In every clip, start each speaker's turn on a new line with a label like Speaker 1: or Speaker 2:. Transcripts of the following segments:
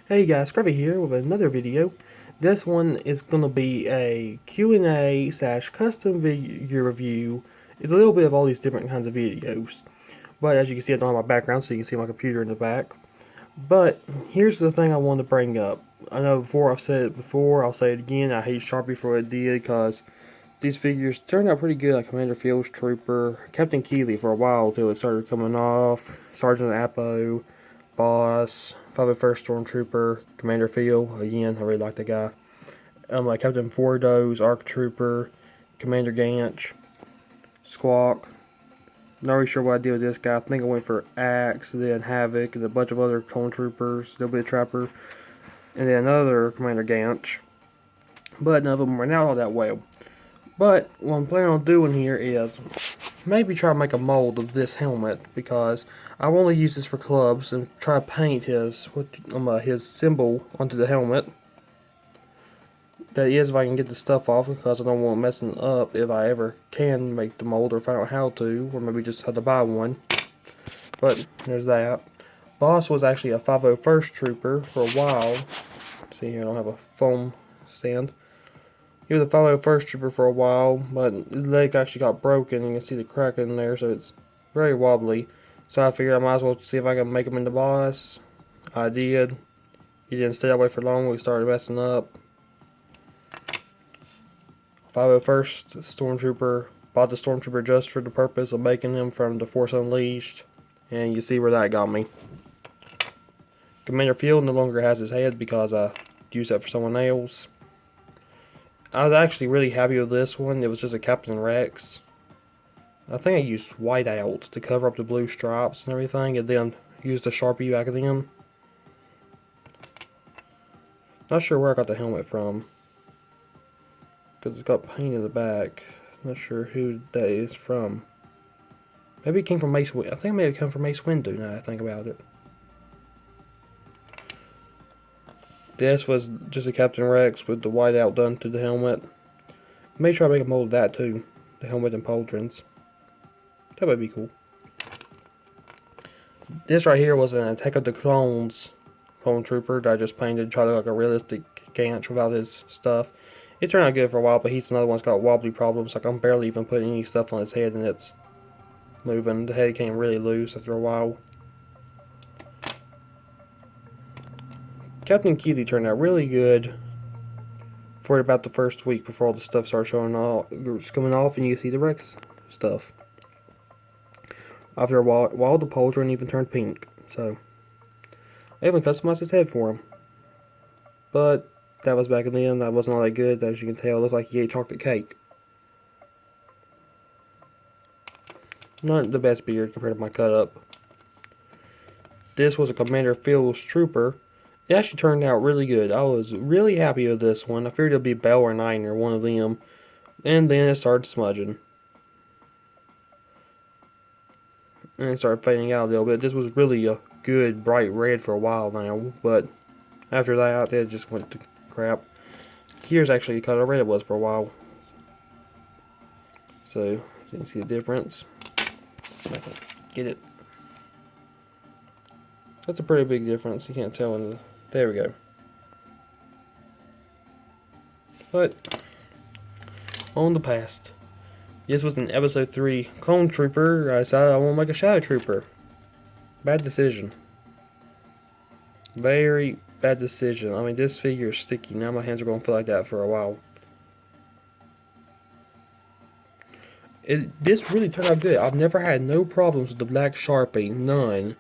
Speaker 1: Hey guys, Scruffy here with another video. This one is going to be a Q&A slash custom video review. It's a little bit of all these different kinds of videos. But as you can see, I don't have my background, so you can see my computer in the back. But here's the thing I wanted to bring up. I know I've said it before, I'll say it again. I hate Sharpie for what it did because these figures turned out pretty good, like Commander Fields Trooper, Captain Keeley for a while till it started coming off, Sergeant Appo, Boss, 501st Stormtrooper, Commander Field, again, I really like the guy. Like Captain Fordo's, ARC Trooper, Commander Ganch, Squawk. Not really sure what I did with this guy. I think I went for Axe, then Havoc, and a bunch of other clone troopers, a little bit of Trapper, and then another Commander Ganch. But none of them were out all that well. But what I'm planning on doing here is maybe try to make a mold of this helmet, because I want to use this for clubs and try to paint his symbol onto the helmet. That is, if I can get the stuff off, because I don't want messing up if I ever can make the mold or find out how to, or maybe just have to buy one. But there's that. Boss was actually a 501st Trooper for a while. See here, I don't have a foam stand. He was a 501st Trooper for a while, but his leg actually got broken, and you can see the crack in there, so it's very wobbly. So I figured I might as well see if I can make him into Boss. I did. He didn't stay that way for long. We started messing up. 501st Stormtrooper. Bought the Stormtrooper just for the purpose of making him from The Force Unleashed. And you see where that got me. Commander Field no longer has his head because I used that for someone else. I was actually really happy with this one. It was just a Captain Rex. I think I used whiteout to cover up the blue stripes and everything, and then used the Sharpie back then. Not sure where I got the helmet from, because it's got paint in the back. Not sure who that is from. Maybe it came from Mace Windu. I think maybe it came from Mace Windu now I think about it. This was just a Captain Rex with the whiteout done to the helmet. May try to make a mold of that too. The helmet and pauldrons. That might be cool. This right here was an Attack of the Clones clone trooper that I just painted to try to look like a realistic Ganch without his stuff. It turned out good for a while, but he's another one that's got wobbly problems. Like, I'm barely even putting any stuff on his head and it's moving. The head came really loose after a while. Captain Keeley turned out really good for about the first week before all the stuff started showing off, coming off, and you can see the Rex stuff. After a while the pauldron even turned pink. So I even customized his head for him. But that was back in the end. That wasn't all that good. As you can tell, it looks like he ate chocolate cake. Not the best beard compared to my cut up. This was a Commander Fields Trooper. It actually turned out really good. I was really happy with this one. I figured it would be Bell or Niner, one of them. And then it started smudging. And it started fading out a little bit. This was really a good bright red for a while now. But after that, it just went to crap. Here's actually the color red it was for a while. So, you can see the difference. Get it. That's a pretty big difference. You can't tell in the... There we go. But, on the past. This was an episode 3 clone trooper. I decided I want to make a shadow trooper. Bad decision. Very bad decision. I mean, this figure is sticky. Now my hands are going to feel like that for a while. This really turned out good. I've never had no problems with the black Sharpie. None.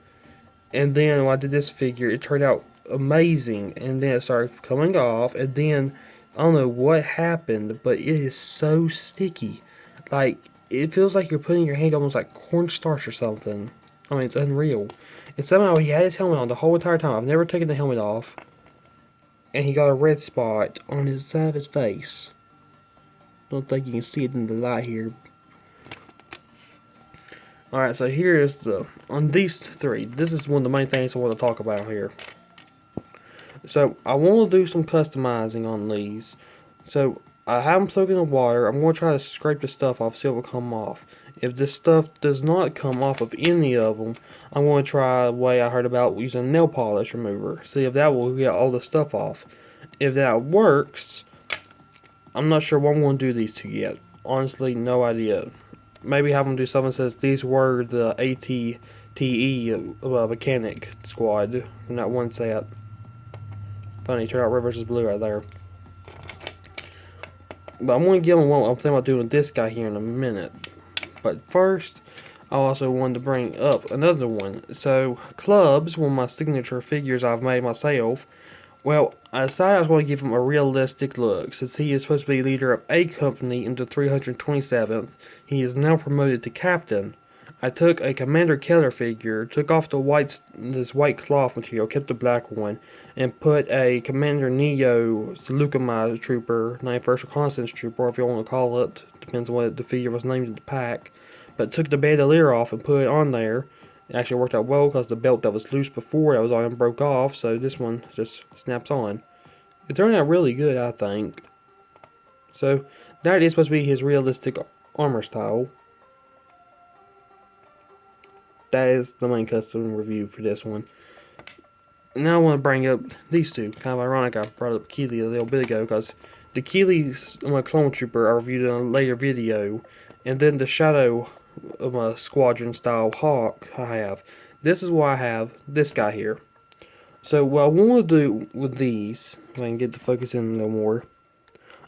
Speaker 1: And then when I did this figure, it turned out amazing. And then it started coming off. And then, I don't know what happened, but it is so sticky. Like, it feels like you're putting your hand almost like cornstarch or something. I mean, it's unreal. And somehow he had his helmet on the whole entire time. I've never taken the helmet off. And he got a red spot on his side of his face. Don't think you can see it in the light here. Alright, so here is on these three, this is one of the main things I want to talk about here. So, I want to do some customizing on these. So, I have them soaking in water. I'm going to try to scrape the stuff off, see if it will come off. If this stuff does not come off of any of them, I'm going to try a way I heard about using nail polish remover. See if that will get all the stuff off. If that works, I'm not sure what I'm going to do these two yet. Honestly, no idea. Maybe have them do something that says these were the ATTE mechanic squad from that one set. Funny, turned out Red vs. Blue right there. But I'm going to give them what I'm thinking about doing with this guy here in a minute. But first, I also wanted to bring up another one. So, Clubs, one of my signature figures I've made myself. Well, I decided I was going to give him a realistic look. Since he is supposed to be leader of a company in the 327th, he is now promoted to captain. I took a Commander Keller figure, took off this white cloth material, kept the black one, and put a Commander Neo Seleucumai Trooper, 91st Reconnaissance Trooper, if you want to call it. Depends on what the figure was named in the pack. But took the bandolier off and put it on there. It actually worked out well because the belt that was loose before that was on broke off, so this one just snaps on. It turned out really good, I think. So, that is supposed to be his realistic armor style. That is the main custom review for this one. Now I want to bring up these two. Kind of ironic I brought up Keeley a little bit ago, because the Keeley's Clone Trooper I reviewed in a later video, and then the Shadow Squadron style Hawk I have. This is why I have this guy here. So what I want to do with these, if I can get the focus in a little more,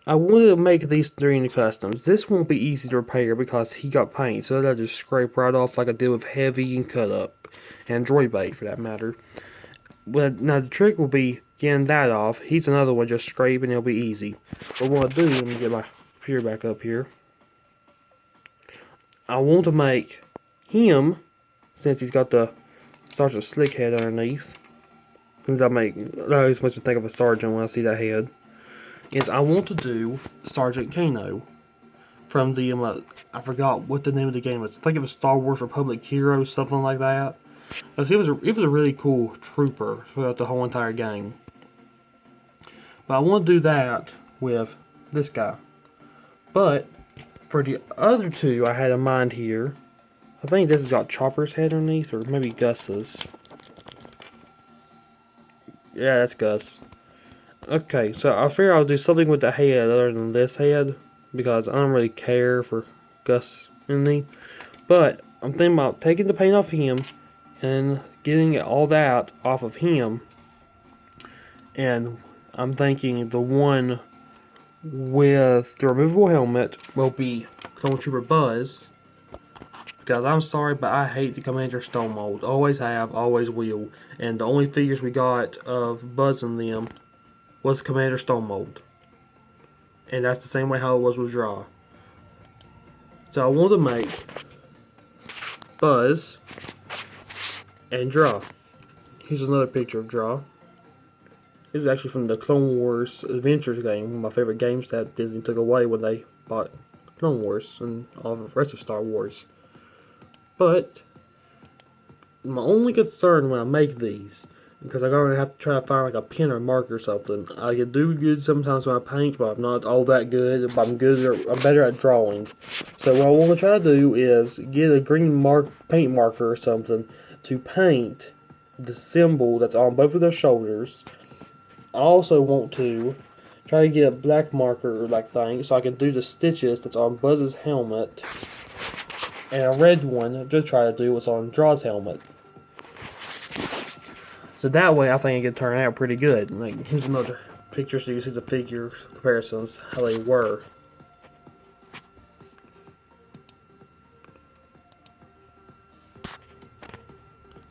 Speaker 1: I wanted to make these three into customs. This won't be easy to repair because he got paint, so that'll just scrape right off like I did with Heavy and Cut Up, and Droid Bait for that matter. But now the trick will be getting that off. He's another one, just scrape and it'll be easy. But what I'll do, let me get my computer back up here. I want to make him, since he's got the Sergeant Slick head underneath. Since I always makes me think of a sergeant when I see that head. Is I want to do Sergeant Kano from the I forgot what the name of the game was. I think it was Star Wars Republic Heroes, something like that. But it was a really cool trooper throughout the whole entire game. But I want to do that with this guy. But for the other two I had in mind here, I think this has got Chopper's head underneath, or maybe Gus's. Yeah, that's Gus. Okay, so I figure I'll do something with the head other than this head, because I don't really care for Gus in me. But I'm thinking about taking the paint off him and getting all that off of him. And I'm thinking the one with the removable helmet will be Clone Trooper Buzz. Because I'm sorry, but I hate the Commander Stone Mold. Always have, always will. And the only figures we got of Buzz in them was Commander Stone Mold. And that's the same way how it was with Draw. So I want to make Buzz and Draw. Here's another picture of Draw. This is actually from the Clone Wars Adventures game, one of my favorite games that Disney took away when they bought Clone Wars and all the rest of Star Wars. But my only concern when I make these, because I'm going to have to try to find like a pen or marker or something. I can do good sometimes when I paint, but I'm not all that good. But I'm better at drawing. So what I want to try to do is get a green paint marker or something to paint the symbol that's on both of their shoulders. I also want to try to get a black marker like thing so I can do the stitches that's on Buzz's helmet. And a red one, just try to do what's on Draw's helmet. So that way I think it could turn out pretty good. Like, here's another picture so you see the figure comparisons, how they were.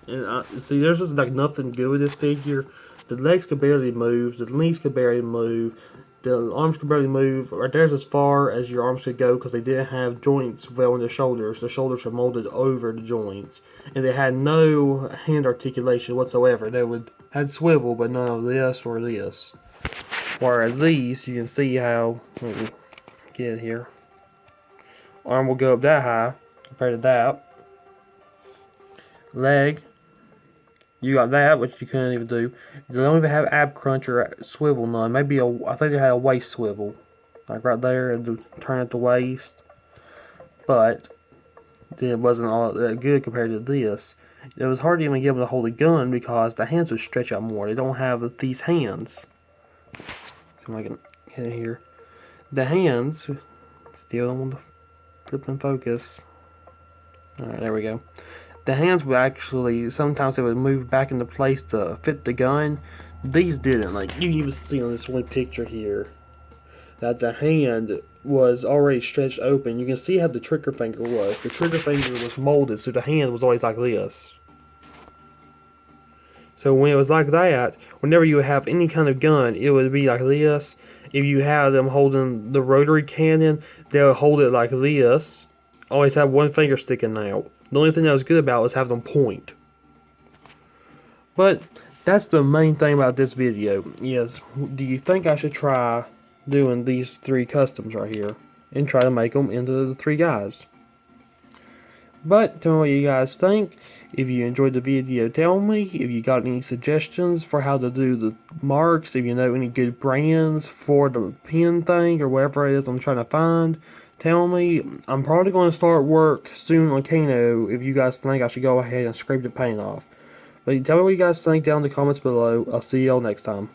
Speaker 1: And see, there's just like nothing good with this figure. The legs could barely move, the knees could barely move, the arms could barely move. Right there's as far as your arms could go because they didn't have joints well in the shoulders. The shoulders were molded over the joints. And they had no hand articulation whatsoever. They had swivel, but none of this or this. Whereas these, you can see how, let me get it here. Arm will go up that high compared to that. Leg, you got that, which you couldn't even do. They don't even have ab crunch or swivel none. Maybe I think they had a waist swivel. like right there, and turn at the waist. But it wasn't all that good compared to this. It was hard to even get able to hold a gun because the hands would stretch out more. They don't have these hands. So I can get it here. The hands, still don't want to flip and focus. Alright, there we go. The hands would actually, sometimes they would move back into place to fit the gun. These didn't. Like, you can even see on this one picture here that the hand was already stretched open. You can see how the trigger finger was. The trigger finger was molded, so the hand was always like this. So when it was like that, whenever you have any kind of gun, it would be like this. If you had them holding the rotary cannon, they would hold it like this. Always have one finger sticking out. The only thing that was good about was having them point. But that's the main thing about this video is, do you think I should try doing these 3 customs right here and try to make them into the 3 guys? But tell me what you guys think. If you enjoyed the video, tell me. If you got any suggestions for how to do the marks, if you know any good brands for the pin thing or whatever it is I'm trying to find, tell me. I'm probably going to start work soon on Kano if you guys think I should go ahead and scrape the paint off. But tell me what you guys think down in the comments below. I'll see y'all next time.